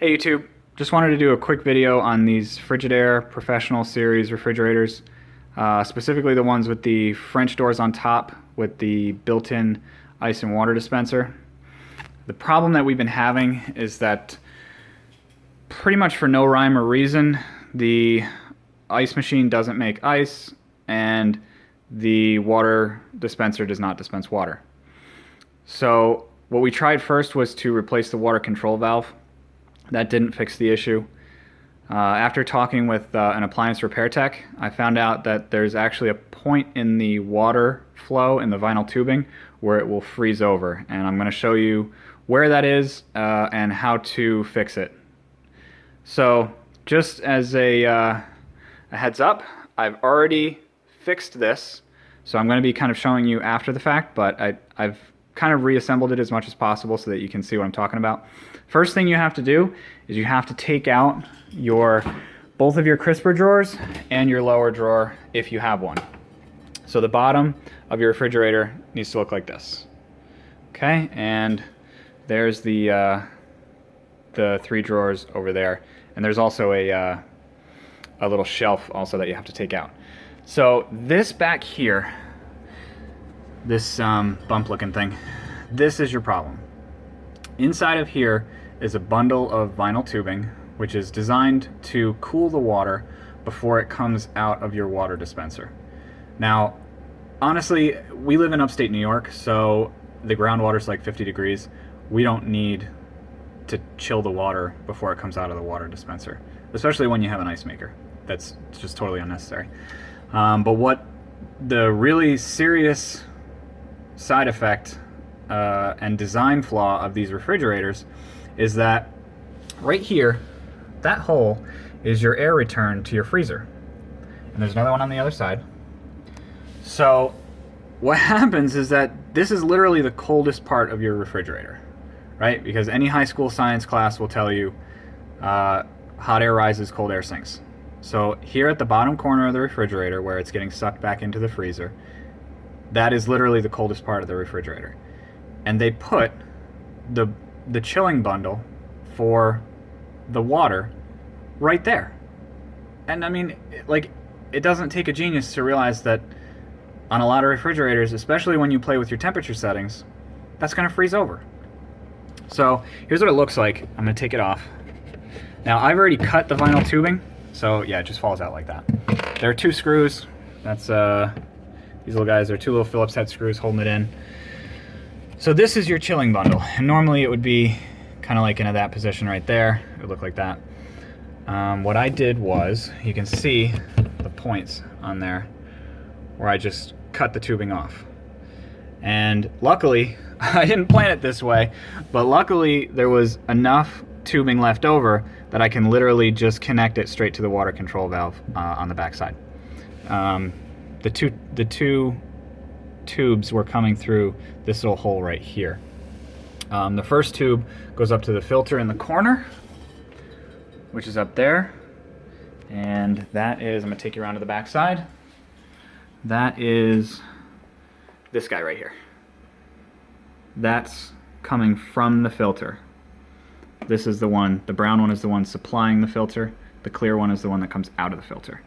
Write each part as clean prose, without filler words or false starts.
Hey YouTube, just wanted to do a quick video on these Frigidaire Professional series refrigerators, specifically the ones with the French doors on top with the built-in ice and water dispenser. The problem that we've been having is that pretty much for no rhyme or reason, the ice machine doesn't make ice and the water dispenser does not dispense water. So what we tried first was to replace the water control valve. That didn't fix the issue. After talking with an appliance repair tech, I found out that there's actually a point in the water flow in the vinyl tubing where it will freeze over, and I'm going to show you where that is and how to fix it. So just as a heads up, I've already fixed this, so I'm going to be kind of showing you after the fact, but I've kind of reassembled it as much as possible so that you can see what I'm talking about. First thing you have to do is you have to take out both of your crisper drawers and your lower drawer if you have one. So the bottom of your refrigerator needs to look like this. Okay, and there's the three drawers over there, and there's also a little shelf also that you have to take out. So this back here, this bump looking thing, this is your problem. Inside of here is a bundle of vinyl tubing which is designed to cool the water before it comes out of your water dispenser. Now honestly, we live in upstate New York, so the groundwater is like 50 degrees. We don't need to chill the water before it comes out of the water dispenser, especially when you have an ice maker. That's just totally unnecessary. But what the really serious side effect and design flaw of these refrigerators is that right here, that hole is your air return to your freezer. And there's another one on the other side. So what happens is that this is literally the coldest part of your refrigerator, right? Because any high school science class will tell you hot air rises, cold air sinks. So here at the bottom corner of the refrigerator where it's getting sucked back into the freezer, that is literally the coldest part of the refrigerator. And they put the chilling bundle for the water right there. And I mean, like, it doesn't take a genius to realize that on a lot of refrigerators, especially when you play with your temperature settings, that's going to freeze over. So here's what it looks like. I'm going to take it off. Now I've already cut the vinyl tubing, so yeah, it just falls out like that. There are two screws. That's these little guys are two little Phillips head screws holding it in. So this is your chilling bundle, and normally it would be kind of like in that position right there. It would look like that. What I did was, you can see the points on there where I just cut the tubing off. And luckily, I didn't plan it this way, but luckily there was enough tubing left over that I can literally just connect it straight to the water control valve on the back side. The two tubes were coming through this little hole right here. The first tube goes up to the filter in the corner, which is up there, and that is, I'm going to take you around to the back side. That is this guy right here. That's coming from the filter. This is the one, the brown one is the one supplying the filter. The clear one is the one that comes out of the filter.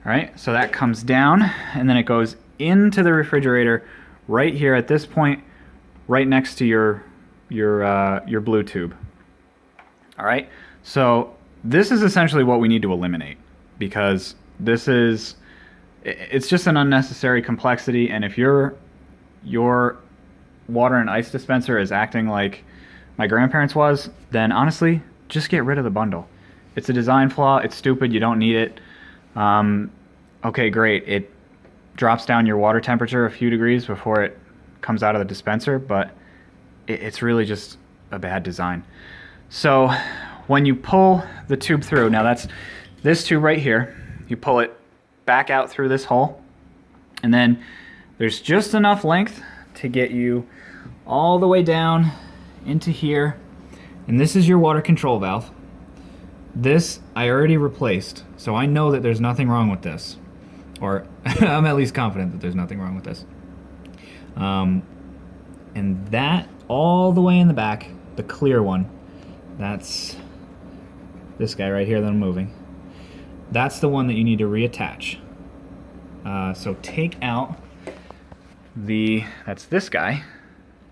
All right, so that comes down, and then it goes into the refrigerator right here at this point, right next to your blue tube. All right, so this is essentially what we need to eliminate, because it's just an unnecessary complexity, and if your water and ice dispenser is acting like my grandparents' was, then honestly, just get rid of the bundle. It's a design flaw, it's stupid, you don't need it. Okay, great, it drops down your water temperature a few degrees before it comes out of the dispenser, but it's really just a bad design. So when you pull the tube through, now that's this tube right here, you pull it back out through this hole, and then there's just enough length to get you all the way down into here, and this is your water control valve. This I already replaced, so I know that there's nothing wrong with this, or I'm at least confident that there's nothing wrong with this. And that all the way in the back, the clear one, that's this guy right here that I'm moving, that's the one that you need to reattach. So take out that's this guy,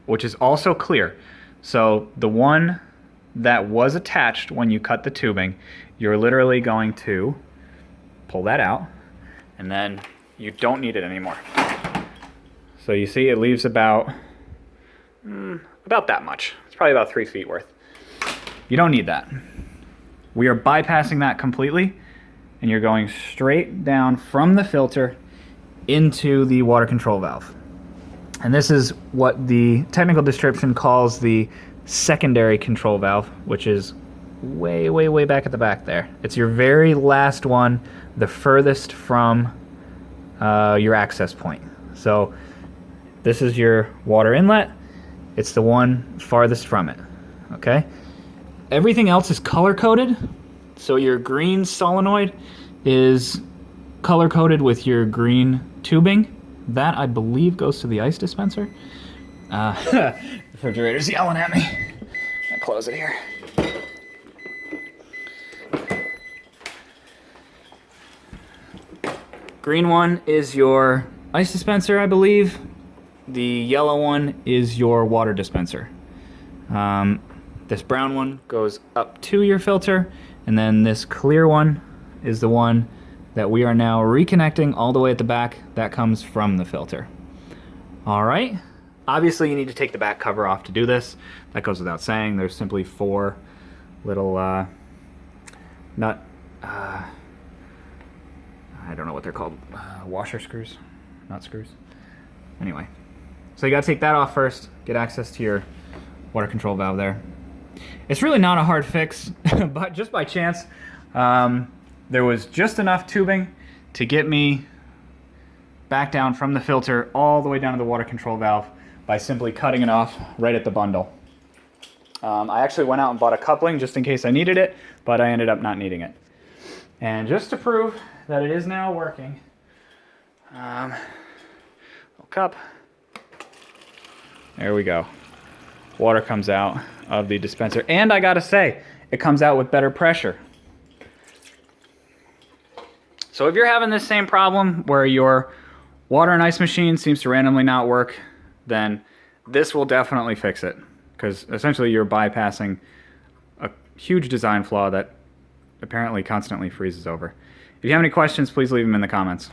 which is also clear. So the one that was attached when you cut the tubing, you're literally going to pull that out, and then you don't need it anymore. So you see it leaves about that much. It's probably about 3 feet worth. You don't need that. We are bypassing that completely, and you're going straight down from the filter into the water control valve. And this is what the technical description calls the secondary control valve, which is way, way, way back at the back there. It's your very last one, the furthest from your access point. So this is your water inlet. It's the one farthest from it, okay? Everything else is color-coded. So your green solenoid is color-coded with your green tubing. That, I believe, goes to the ice dispenser. The refrigerator's yelling at me. I'll close it here. Green one is your ice dispenser, I believe. The yellow one is your water dispenser. This brown one goes up to your filter, and then this clear one is the one that we are now reconnecting all the way at the back. That comes from the filter. All right. Obviously, you need to take the back cover off to do this. That goes without saying. There's simply 4 little nut, I don't know what they're called, washer screws, nut screws. Anyway, so you gotta take that off first, get access to your water control valve there. It's really not a hard fix, but just by chance, there was just enough tubing to get me back down from the filter all the way down to the water control valve by simply cutting it off right at the bundle. I actually went out and bought a coupling just in case I needed it, but I ended up not needing it. And just to prove that it is now working, little cup, there we go. Water comes out of the dispenser, and I gotta say, it comes out with better pressure. So if you're having this same problem where your water and ice machine seems to randomly not work, then this will definitely fix it, because essentially you're bypassing a huge design flaw that apparently constantly freezes over. If you have any questions, please leave them in the comments.